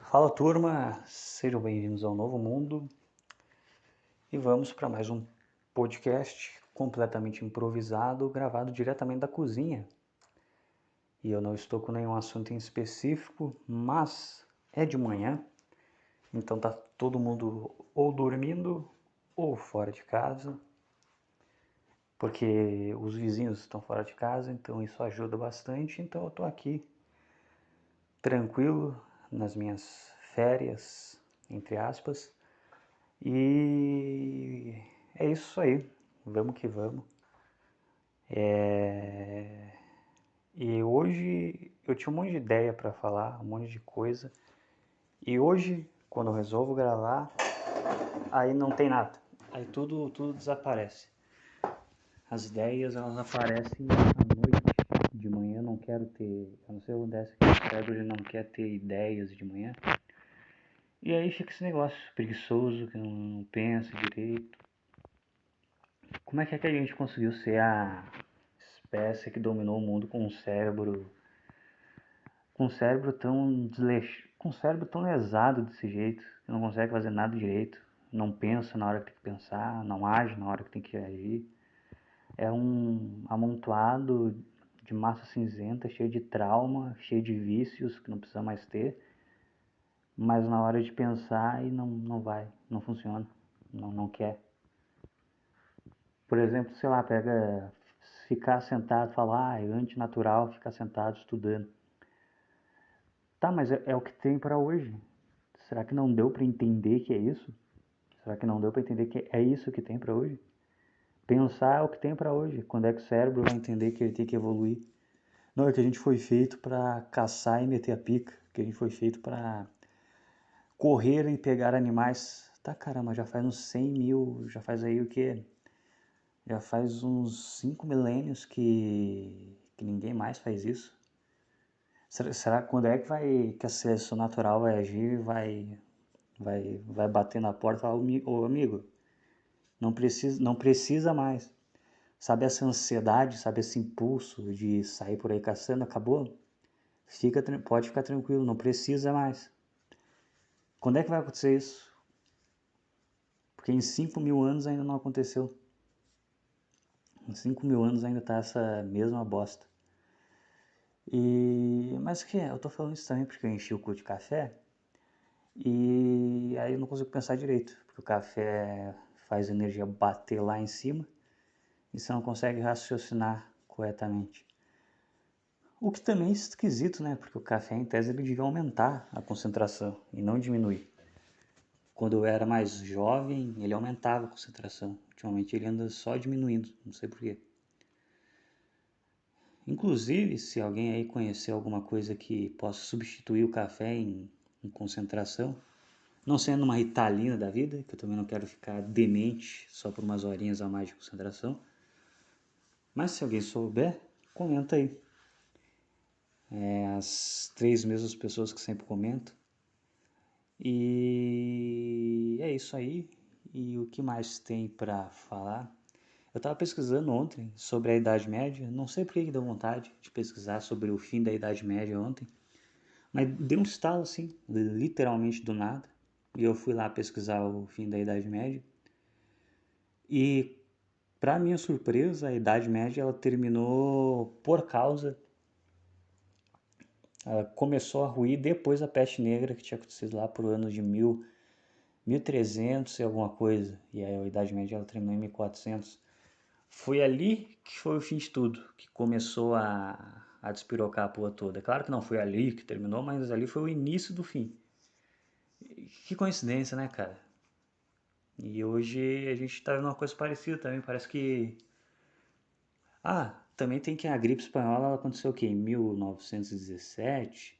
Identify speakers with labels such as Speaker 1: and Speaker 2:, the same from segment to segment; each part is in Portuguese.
Speaker 1: Fala turma, sejam bem-vindos ao Novo Mundo e vamos para mais um podcast completamente improvisado, gravado diretamente da cozinha. E eu não estou com nenhum assunto em específico, mas é de manhã, então tá todo mundo ou dormindo ou fora de casa, porque os vizinhos estão fora de casa, então isso ajuda bastante. Então eu tô aqui tranquilo nas minhas férias, entre aspas. E é isso aí, vamos que vamos. E hoje eu tinha um monte de ideia para falar, um monte de coisa. E hoje, quando eu resolvo gravar, aí não tem nada. Aí tudo desaparece. As ideias elas aparecem à noite. De manhã eu não quero ter. Eu não sei o que acontece, que o cérebro ele não quer ter ideias de manhã. E aí fica esse negócio preguiçoso que não pensa direito. Como é que a gente conseguiu ser a espécie que dominou o mundo com um cérebro tão com um cérebro tão lesado desse jeito, que não consegue fazer nada direito, não pensa na hora que tem que pensar, não age na hora que tem que agir. É um amontoado de massa cinzenta, cheio de trauma, cheio de vícios que não precisa mais ter, mas na hora de pensar e não vai, não funciona, não quer. Por exemplo, sei lá, pega ficar sentado, falar, é antinatural ficar sentado estudando. Tá, mas é o que tem para hoje. Será que não deu para entender que é isso? Será que não deu para entender que é isso que tem para hoje? Pensar é o que tem para hoje. Quando é que o cérebro vai entender que ele tem que evoluir? Não, é que a gente foi feito para caçar e meter a pica, que a gente foi feito para correr e pegar animais. Tá, caramba, já faz uns 100 mil, já faz aí o quê? Já faz uns 5 milênios que ninguém mais faz isso. Será quando é que que a seleção natural vai agir e vai bater na porta e falar, ô amigo, não precisa mais. Sabe essa ansiedade, sabe esse impulso de sair por aí caçando, acabou? Pode ficar tranquilo, não precisa mais. Quando é que vai acontecer isso? Porque em 5 mil anos ainda não aconteceu. Em 5 mil anos ainda tá essa mesma bosta. Mas o que é? Eu tô falando isso também porque eu enchi o cu de café e aí eu não consigo pensar direito, porque o café faz a energia bater lá em cima e você não consegue raciocinar corretamente. O que também é esquisito, né? Porque o café, em tese, ele devia aumentar a concentração e não diminuir. Quando eu era mais jovem, ele aumentava a concentração. Ultimamente ele anda só diminuindo, não sei porquê. Inclusive, se alguém aí conhecer alguma coisa que possa substituir o café em concentração, não sendo uma Ritalina da vida, que eu também não quero ficar demente só por umas horinhas a mais de concentração, mas se alguém souber, comenta aí. As três mesmas pessoas que sempre comentam. E é isso aí. E o que mais tem para falar? Eu estava pesquisando ontem sobre a Idade Média. Não sei por que deu vontade de pesquisar sobre o fim da Idade Média ontem. Mas deu um estalo assim, literalmente do nada. E eu fui lá pesquisar o fim da Idade Média. E, para minha surpresa, a Idade Média ela terminou por causa. Ela começou a ruir depois da Peste Negra, que tinha acontecido lá por anos de 1300 e alguma coisa. E aí a Idade Média ela terminou em 1400. Foi ali que foi o fim de tudo, que começou a despirocar a porra toda. Claro que não foi ali que terminou, mas ali foi o início do fim. Que coincidência, né, cara? E hoje a gente tá vendo uma coisa parecida também. Parece que. Ah, também tem que a gripe espanhola ela aconteceu o quê? Em 1917.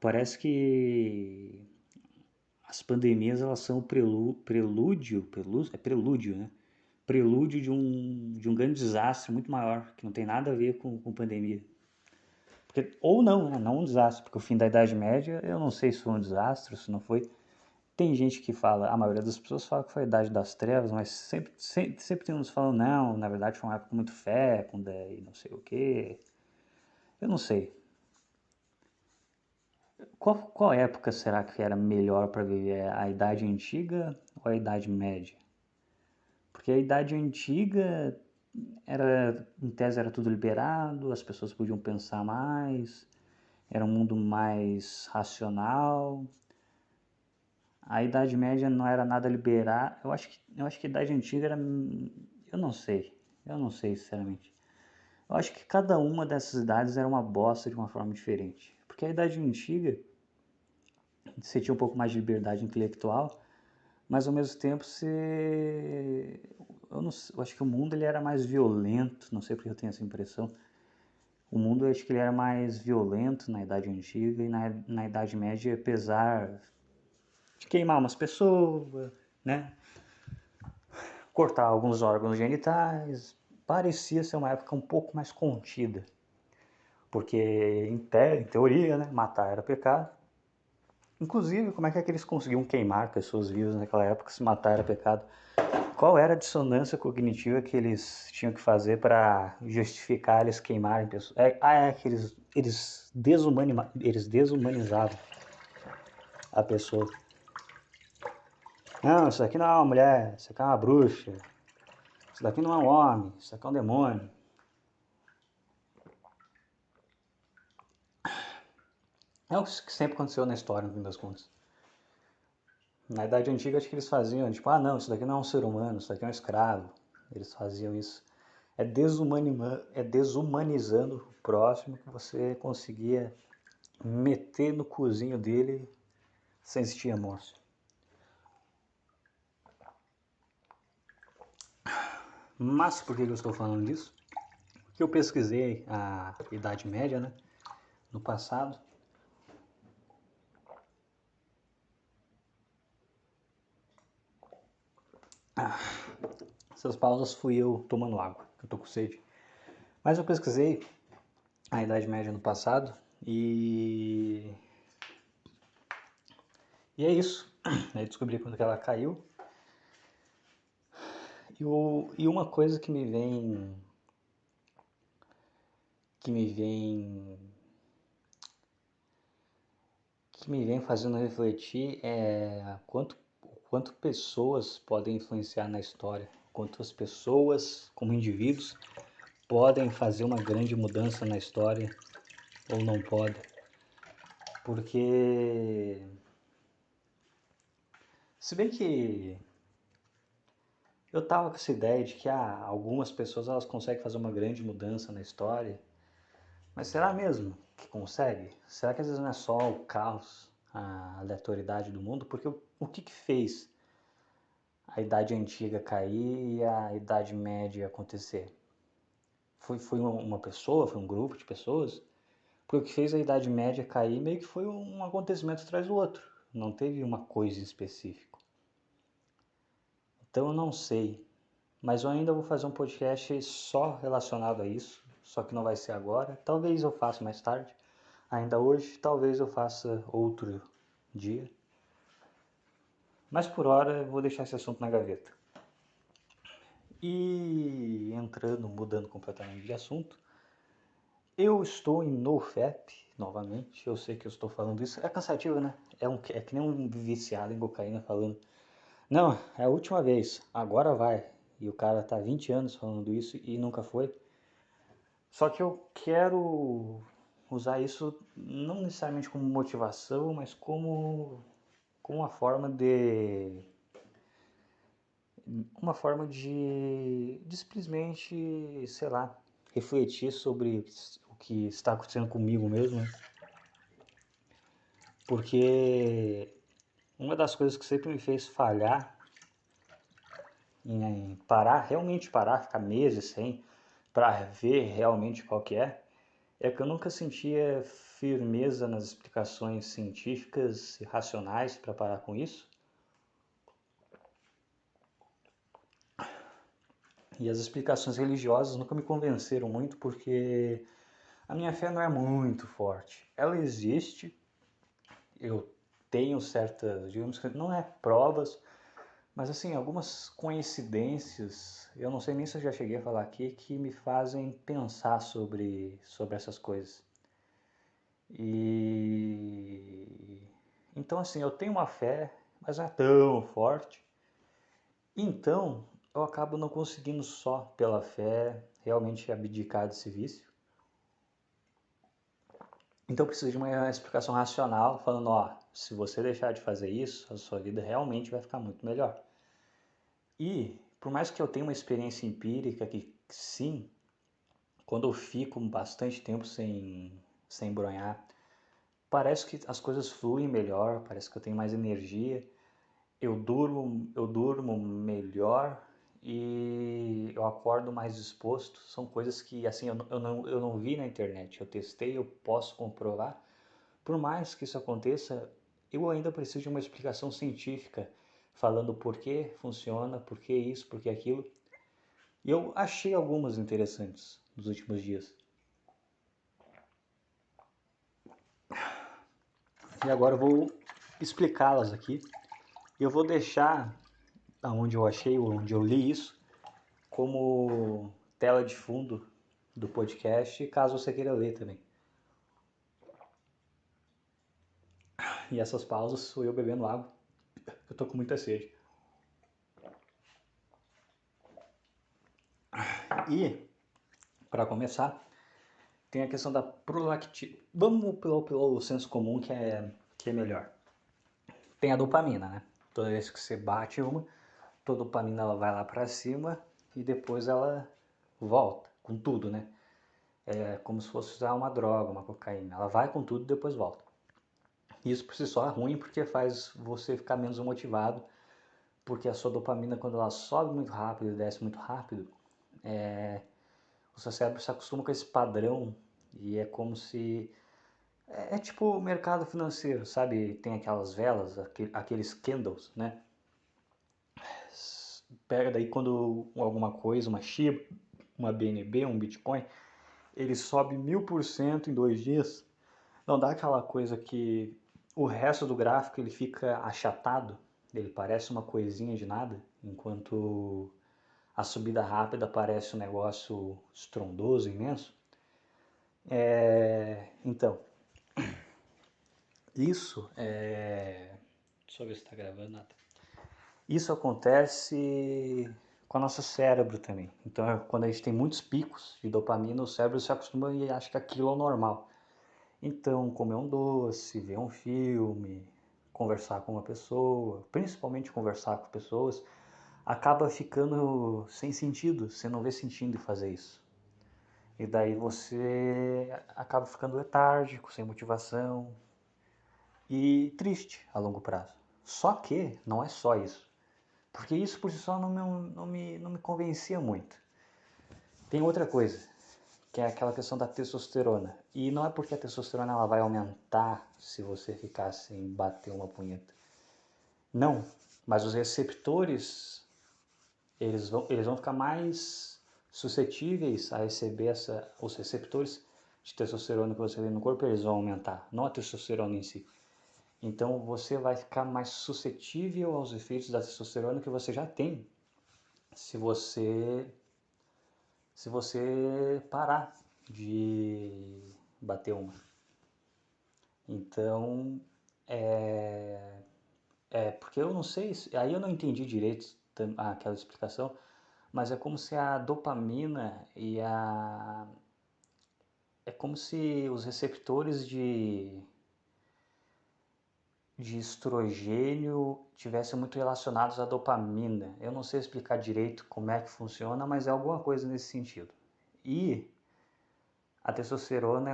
Speaker 1: Parece que as pandemias elas são prelúdio, né? Prelúdio de um grande desastre muito maior, que não tem nada a ver com pandemia. Porque, ou não, né? Não um desastre, porque o fim da Idade Média, eu não sei se foi um desastre, se não foi. Tem gente que fala, a maioria das pessoas fala que foi a Idade das Trevas, mas sempre tem uns falando, não, na verdade foi uma época muito fecunda e não sei o quê. Eu não sei. Qual época será que era melhor para viver? A Idade Antiga ou a Idade Média? Porque a Idade Antiga era, em tese, era tudo liberado, as pessoas podiam pensar mais, era um mundo mais racional. A Idade Média não era nada liberal. Eu acho que a Idade Antiga era, eu não sei sinceramente. Eu acho que cada uma dessas idades era uma bosta de uma forma diferente. Porque a Idade Antiga você tinha um pouco mais de liberdade intelectual, mas ao mesmo tempo você. Eu, não, eu acho que o mundo ele era mais violento, não sei porque eu tenho essa impressão. O mundo eu acho que ele era mais violento na Idade Antiga e na Idade Média, apesar de queimar umas pessoas, né? Cortar alguns órgãos genitais, parecia ser uma época um pouco mais contida. Porque, em teoria, né, matar era pecado. Inclusive, como é que eles conseguiam queimar pessoas vivas naquela época se matar era pecado? Qual era a dissonância cognitiva que eles tinham que fazer para justificar eles queimarem pessoas? É que eles desumanizavam a pessoa. Não, isso aqui não é uma mulher, isso aqui é uma bruxa, isso daqui não é um homem, isso aqui é um demônio. É o que sempre aconteceu na história, no fim das contas. Na Idade Antiga, acho que eles faziam, tipo, ah, não, isso daqui não é um ser humano, isso daqui é um escravo. Eles faziam isso. É desumanizando o próximo que você conseguia meter no cozinho dele sem existir remorso. Mas por que eu estou falando disso? Porque eu pesquisei a Idade Média, né, no passado. Essas pausas fui eu tomando água, que eu tô com sede. Mas eu pesquisei a Idade Média no passado e é isso. Aí descobri quando que ela caiu. E uma coisa que me vem que me vem fazendo refletir é quanto pessoas podem influenciar na história, quantas pessoas, como indivíduos, podem fazer uma grande mudança na história ou não podem. Porque, se bem que eu tava com essa ideia de que algumas pessoas elas conseguem fazer uma grande mudança na história, mas será mesmo que consegue? Será que às vezes não é só o caos, a aleatoriedade do mundo? Porque o que fez a Idade Antiga cair e a Idade Média acontecer? Foi uma pessoa, foi um grupo de pessoas? Porque o que fez a Idade Média cair meio que foi um acontecimento atrás do outro. Não teve uma coisa específica. Então eu não sei. Mas eu ainda vou fazer um podcast só relacionado a isso. Só que não vai ser agora. Talvez eu faça mais tarde. Ainda hoje, talvez eu faça outro dia. Mas por hora eu vou deixar esse assunto na gaveta. E entrando, mudando completamente de assunto, eu estou em NoFap novamente. Eu sei que eu estou falando isso. É cansativo, né? É que nem um viciado em cocaína falando. Não, é a última vez. Agora vai. E o cara tá 20 anos falando isso e nunca foi. Só que eu quero usar isso não necessariamente como motivação, mas como uma forma de simplesmente, sei lá, refletir sobre o que está acontecendo comigo mesmo, né? Porque uma das coisas que sempre me fez falhar em parar, realmente parar, ficar meses sem, para ver realmente qual que é que eu nunca sentia firmeza nas explicações científicas e racionais para parar com isso. E as explicações religiosas nunca me convenceram muito porque a minha fé não é muito forte. Ela existe, eu tenho certas, digamos que não é provas, mas assim, algumas coincidências, eu não sei nem se eu já cheguei a falar aqui, que me fazem pensar sobre essas coisas. E Então, assim, eu tenho uma fé, mas não é tão forte. Então, eu acabo não conseguindo só pela fé realmente abdicar desse vício. Então, eu preciso de uma explicação racional falando, ó, se você deixar de fazer isso, a sua vida realmente vai ficar muito melhor. E, por mais que eu tenha uma experiência empírica que, sim, quando eu fico bastante tempo sem bronhar, parece que as coisas fluem melhor, parece que eu tenho mais energia, eu durmo melhor e eu acordo mais disposto. São coisas que assim eu não vi na internet, eu testei, eu posso comprovar. Por mais que isso aconteça, eu ainda preciso de uma explicação científica falando por que funciona, por que isso, por que aquilo. E eu achei algumas interessantes nos últimos dias. E agora eu vou explicá-las aqui. Eu vou deixar aonde eu achei, onde eu li isso, como tela de fundo do podcast, caso você queira ler também. E essas pausas sou eu bebendo água. Eu tô com muita sede. E, para começar, tem a questão da prolactina. Vamos pelo senso comum que é melhor. Tem a dopamina, né? Toda vez que você bate uma, toda dopamina ela vai lá para cima e depois ela volta com tudo, né? É como se fosse usar uma droga, uma cocaína. Ela vai com tudo e depois volta. Isso por si só é ruim porque faz você ficar menos motivado, porque a sua dopamina, quando ela sobe muito rápido e desce muito rápido, o seu cérebro se acostuma com esse padrão e é como se... É tipo o mercado financeiro, sabe? Tem aquelas velas, aqueles candles, né? Pega daí quando alguma coisa, uma Shiba, uma BNB, um Bitcoin, ele sobe 1000% em 2 dias, não dá aquela coisa que o resto do gráfico ele fica achatado, ele parece uma coisinha de nada, enquanto a subida rápida parece um negócio estrondoso, imenso. Então, isso é... Deixa eu ver se está gravando nada. Isso acontece com o nosso cérebro também. Então, quando a gente tem muitos picos de dopamina, o cérebro se acostuma e acha que aquilo é o normal. Então, comer um doce, ver um filme, conversar com uma pessoa, principalmente conversar com pessoas, acaba ficando sem sentido, você não vê sentido em fazer isso. E daí você acaba ficando letárgico, sem motivação e triste a longo prazo. Só que não é só isso, porque isso por si só não me convencia muito. Tem outra coisa, que é aquela questão da testosterona. E não é porque a testosterona ela vai aumentar se você ficar sem bater uma punheta. Não, mas os receptores, eles vão ficar mais suscetíveis a receber os receptores de testosterona que você tem no corpo, eles vão aumentar, não a testosterona em si. Então você vai ficar mais suscetível aos efeitos da testosterona que você já tem se você parar de bater uma. Então, porque eu não sei, aí eu não entendi direito aquela explicação, mas é como se a dopamina é como se os receptores de estrogênio tivessem muito relacionados à dopamina. Eu não sei explicar direito como é que funciona, mas é alguma coisa nesse sentido. E a testosterona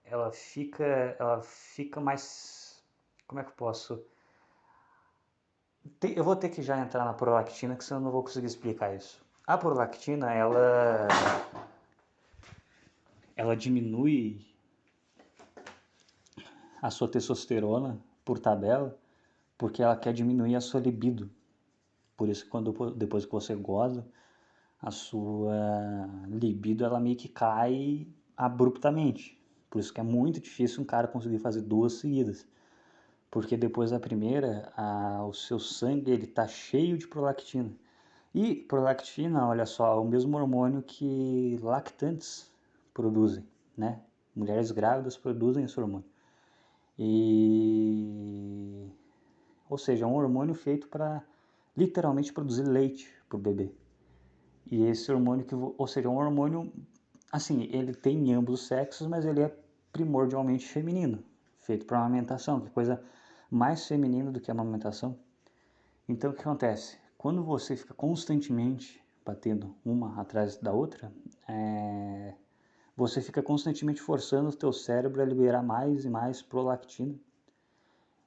Speaker 1: ela fica mais, como é que eu posso... Eu vou ter que já entrar na prolactina, que senão eu não vou conseguir explicar isso. A prolactina, ela diminui a sua testosterona por tabela, porque ela quer diminuir a sua libido. Por isso que depois que você goza, a sua libido ela meio que cai abruptamente. Por isso que é muito difícil um cara conseguir fazer 2 seguidas. Porque depois da primeira, o seu sangue ele tá cheio de prolactina. E prolactina, olha só, é o mesmo hormônio que lactantes produzem, né? Mulheres grávidas produzem esse hormônio. E ou seja, é um hormônio feito para literalmente produzir leite para o bebê. E esse hormônio ou seja, é um hormônio, assim, ele tem em ambos os sexos, mas ele é primordialmente feminino, feito para amamentação, que é coisa mais feminina do que a amamentação. Então o que acontece? Quando você fica constantemente batendo uma atrás da outra, você fica constantemente forçando o teu cérebro a liberar mais e mais prolactina.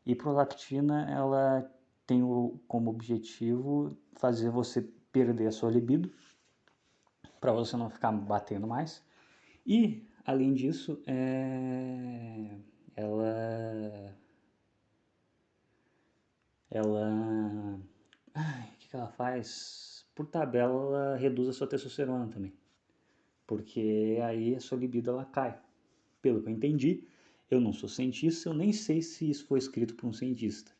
Speaker 1: E prolactina, ela tem como objetivo fazer você perder a sua libido, para você não ficar batendo mais. E, além disso, ela... Ela... o que ela faz? Por tabela, ela reduz a sua testosterona também. Porque aí a sua libido ela cai. Pelo que eu entendi, eu não sou cientista, eu nem sei se isso foi escrito por um cientista.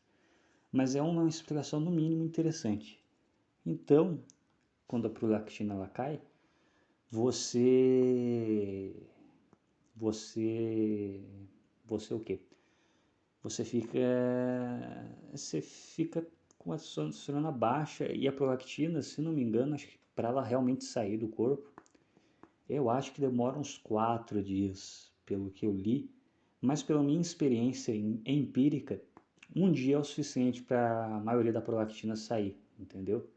Speaker 1: Mas é uma explicação no mínimo interessante. Então, quando a prolactina ela cai, você você você o quê? Você fica com a testosterona baixa e a prolactina, se não me engano, acho que para ela realmente sair do corpo, eu acho que demora uns 4 dias, pelo que eu li, mas pela minha experiência empírica, um dia é o suficiente para a maioria da prolactina sair, entendeu?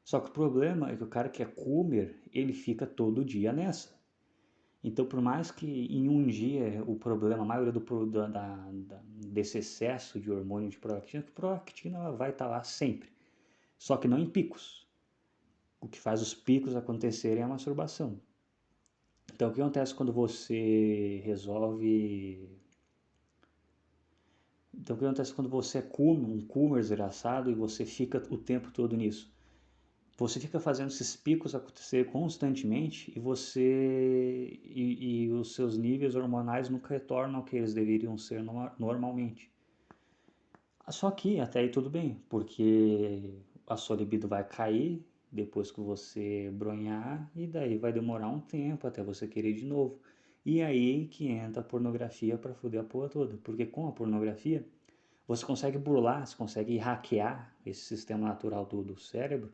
Speaker 1: Só que o problema é que o cara que é coomer, ele fica todo dia nessa. Então, por mais que em um dia o problema, a maioria desse excesso de hormônio de prolactina, que a prolactina ela vai estar lá sempre, só que não em picos. O que faz os picos acontecerem é a masturbação. Então, o que acontece quando você resolve. Então, o que acontece quando você é um coomer desgraçado e você fica o tempo todo nisso? Você fica fazendo esses picos acontecer constantemente e os seus níveis hormonais nunca retornam ao que eles deveriam ser normalmente. Só que até aí tudo bem, porque a sua libido vai cair depois que você bronhar e daí vai demorar um tempo até você querer de novo. E aí que entra a pornografia para foder a porra toda, porque com a pornografia você consegue burlar, você consegue hackear esse sistema natural do cérebro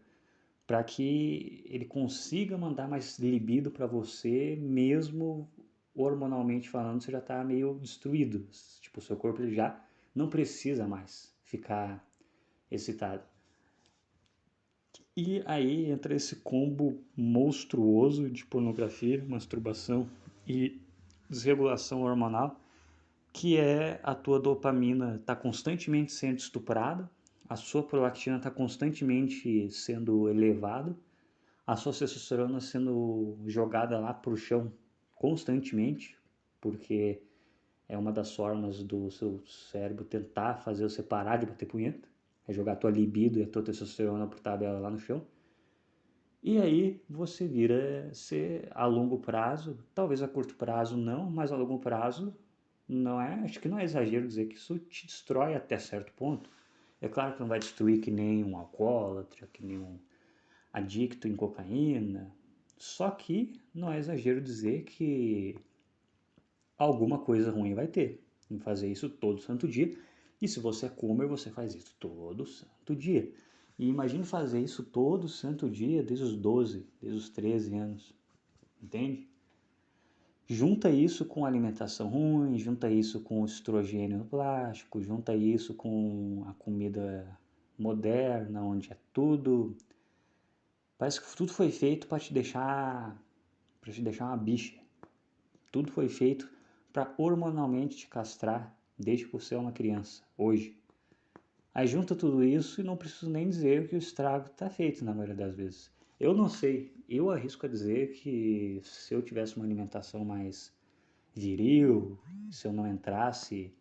Speaker 1: para que ele consiga mandar mais libido para você, mesmo hormonalmente falando, você já está meio destruído. Tipo, o seu corpo ele já não precisa mais ficar excitado. E aí entra esse combo monstruoso de pornografia, masturbação e desregulação hormonal, que é a tua dopamina está constantemente sendo estuprada, a sua prolactina está constantemente sendo elevada, a sua testosterona sendo jogada lá pro chão constantemente, porque é uma das formas do seu cérebro tentar fazer você parar de bater punheta, é jogar a tua libido e a tua testosterona por tabela lá no chão. E aí você vira ser a longo prazo, talvez a curto prazo não, mas a longo prazo não é, acho que não é exagero dizer que isso te destrói até certo ponto. É claro que não vai destruir que nem um alcoólatra, que nem um adicto em cocaína, só que não é exagero dizer que alguma coisa ruim vai ter em fazer isso todo santo dia. E se você é comer, você faz isso todo santo dia. E imagine fazer isso todo santo dia desde os 12, desde os 13 anos. Entende? Junta isso com alimentação ruim, junta isso com estrogênio no plástico, junta isso com a comida moderna, onde é tudo. Parece que tudo foi feito para te deixar uma bicha. Tudo foi feito para hormonalmente te castrar desde que você é uma criança, hoje. Aí junta tudo isso e não preciso nem dizer que o estrago está feito na maioria das vezes. Eu não sei, eu arrisco a dizer que se eu tivesse uma alimentação mais viril, se eu não entrasse,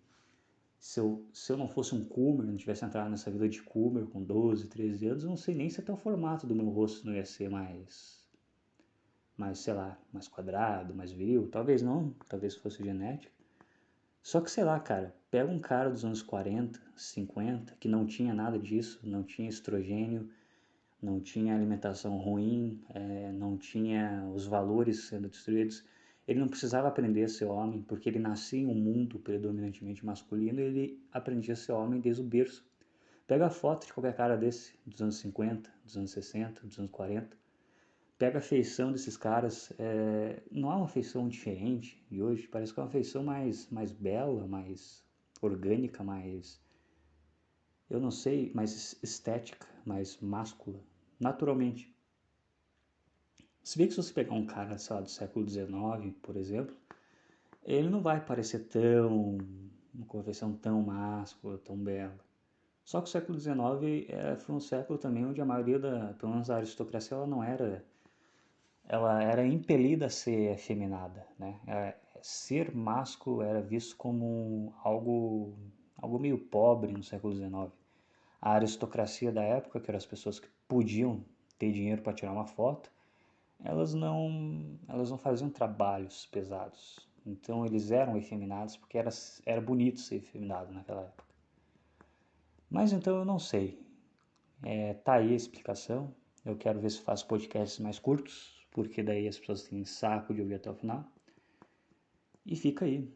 Speaker 1: se eu não fosse um coomer, não tivesse entrado nessa vida de coomer com 12, 13 anos, eu não sei nem se até o formato do meu rosto não ia ser mais, sei lá, mais quadrado, mais viril. Talvez não, talvez fosse genética. Só que, sei lá, cara, pega um cara dos anos 40, 50, que não tinha nada disso, não tinha estrogênio, não tinha alimentação ruim, não tinha os valores sendo destruídos. Ele não precisava aprender a ser homem, porque ele nascia em um mundo predominantemente masculino e ele aprendia a ser homem desde o berço. Pega a foto de qualquer cara desse, dos anos 50, dos anos 60, dos anos 40. Pega a feição desses caras, não é uma feição diferente de hoje, parece que é uma feição mais bela, mais orgânica, mais, eu não sei, mais estética, mais máscula, naturalmente. Se bem que se você pegar um cara, sei lá, do século XIX, por exemplo, ele não vai parecer uma confeição tão máscula, tão bela. Só que o século XIX foi um século também onde a maioria pelo menos a aristocracia, ela era impelida a ser efeminada, né? Ser másculo era visto como algo meio pobre no século XIX. A aristocracia da época, que eram as pessoas que podiam ter dinheiro para tirar uma foto, elas não faziam trabalhos pesados. Então eles eram efeminados porque era bonito ser efeminado naquela época. Mas então eu não sei. Tá aí a explicação. Eu quero ver se faço podcasts mais curtos, porque daí as pessoas têm saco de ouvir até o final. E fica aí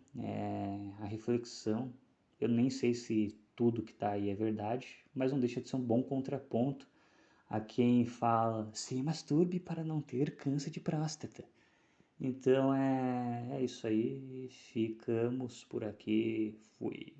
Speaker 1: a reflexão. Eu nem sei se tudo que está aí é verdade, mas não deixa de ser um bom contraponto a quem fala se masturbe para não ter câncer de próstata. Então é isso aí. Ficamos por aqui. Fui.